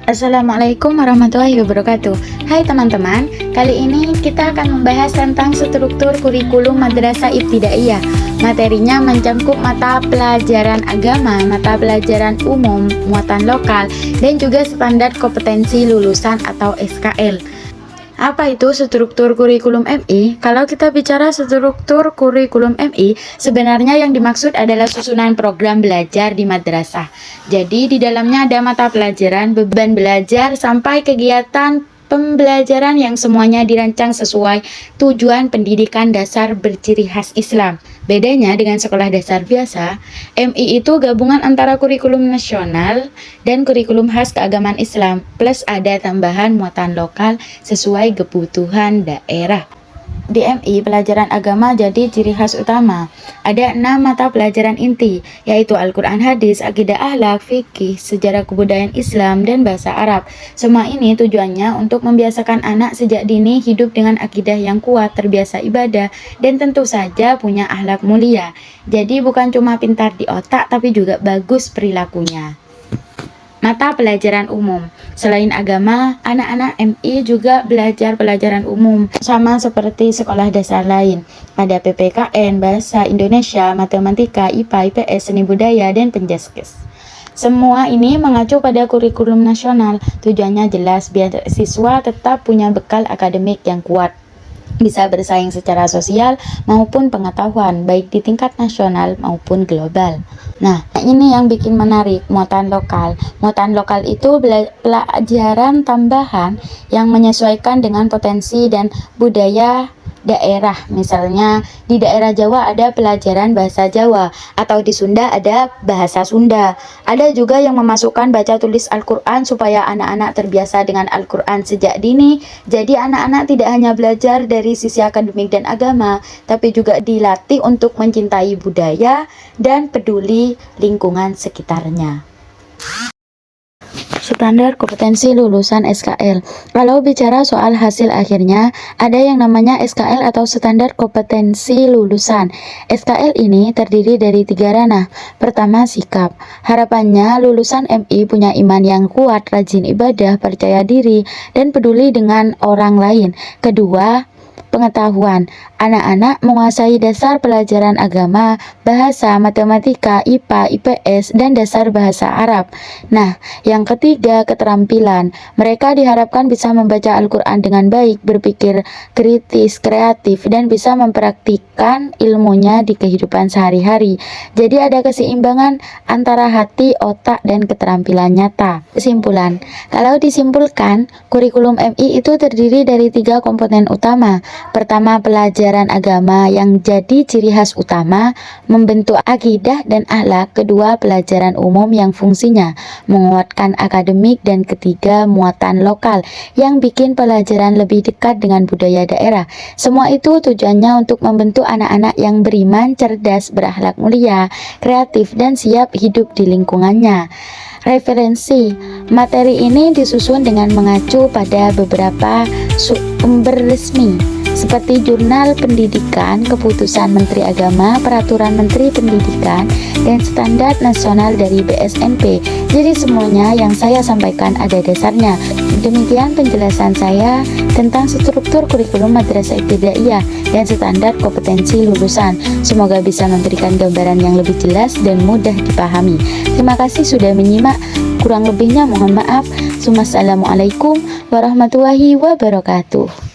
Assalamualaikum warahmatullahi wabarakatuh. Hai teman-teman, kali ini kita akan membahas tentang struktur kurikulum Madrasah Ibtidaiyah. Materinya mencakup mata pelajaran agama, mata pelajaran umum, muatan lokal, dan juga standar kompetensi lulusan atau SKL. Apa itu struktur kurikulum MI? Kalau kita bicara struktur kurikulum MI, sebenarnya yang dimaksud adalah susunan program belajar di madrasah. Jadi di dalamnya ada mata pelajaran, beban belajar, sampai kegiatan pembelajaran yang semuanya dirancang sesuai tujuan pendidikan dasar berciri khas Islam. Bedanya dengan sekolah dasar biasa, MI itu gabungan antara kurikulum nasional dan kurikulum khas keagamaan Islam, plus ada tambahan muatan lokal sesuai kebutuhan daerah. Di MI, pelajaran agama jadi ciri khas utama. Ada 6 mata pelajaran inti, yaitu Al-Quran, Hadis, Akidah, Akhlak, Fikih, Sejarah Kebudayaan Islam, dan Bahasa Arab. Semua ini tujuannya untuk membiasakan anak sejak dini hidup dengan akidah yang kuat, terbiasa ibadah, dan tentu saja punya akhlak mulia. Jadi bukan cuma pintar di otak, tapi juga bagus perilakunya. Mata pelajaran umum. Selain agama, anak-anak MI juga belajar pelajaran umum sama seperti sekolah dasar lain. Ada PPKN, Bahasa Indonesia, Matematika, IPA, IPS, Seni Budaya, dan Penjaskes. Semua ini mengacu pada kurikulum nasional. Tujuannya jelas biar siswa tetap punya bekal akademik yang kuat, bisa bersaing secara sosial maupun pengetahuan, baik di tingkat nasional maupun global. Nah, ini yang bikin menarik, muatan lokal. Muatan lokal itu pelajaran tambahan yang menyesuaikan dengan potensi dan budaya daerah. Misalnya di daerah Jawa ada pelajaran bahasa Jawa, atau di Sunda ada bahasa Sunda. Ada juga yang memasukkan baca tulis Al-Quran supaya anak-anak terbiasa dengan Al-Quran sejak dini. Jadi anak-anak tidak hanya belajar dari sisi akademik dan agama, tapi juga dilatih untuk mencintai budaya dan peduli lingkungan sekitarnya. Standar kompetensi lulusan SKL. Kalau bicara soal hasil akhirnya, ada yang namanya SKL atau standar kompetensi lulusan. SKL ini terdiri dari 3 ranah. Pertama, sikap. Harapannya lulusan MI punya iman yang kuat, rajin ibadah, percaya diri, dan peduli dengan orang lain. Kedua, pengetahuan. Anak-anak menguasai dasar pelajaran agama, bahasa, matematika, IPA, IPS, dan dasar bahasa Arab. Nah, yang ketiga, keterampilan. Mereka diharapkan bisa membaca Al-Quran dengan baik, berpikir kritis, kreatif, dan bisa mempraktikkan ilmunya di kehidupan sehari-hari. Jadi ada keseimbangan antara hati, otak, dan keterampilan nyata. Kesimpulan, kalau disimpulkan, kurikulum MI itu terdiri dari 3 komponen utama. Pertama, pelajaran agama yang jadi ciri khas utama, membentuk akidah dan akhlak. Kedua, pelajaran umum yang fungsinya menguatkan akademik. Dan ketiga, muatan lokal yang bikin pelajaran lebih dekat dengan budaya daerah. Semua itu tujuannya untuk membentuk anak-anak yang beriman, cerdas, berakhlak mulia, kreatif, dan siap hidup di lingkungannya. Referensi materi ini disusun dengan mengacu pada beberapa sumber resmi seperti Jurnal Pendidikan, Keputusan Menteri Agama, Peraturan Menteri Pendidikan, dan Standar Nasional dari BSNP. Jadi semuanya yang saya sampaikan ada dasarnya. Demikian penjelasan saya tentang struktur kurikulum Madrasah Ibtidaiyah dan standar kompetensi lulusan. Semoga bisa memberikan gambaran yang lebih jelas dan mudah dipahami. Terima kasih sudah menyimak. Kurang lebihnya mohon maaf. Wassalamualaikum warahmatullahi wabarakatuh.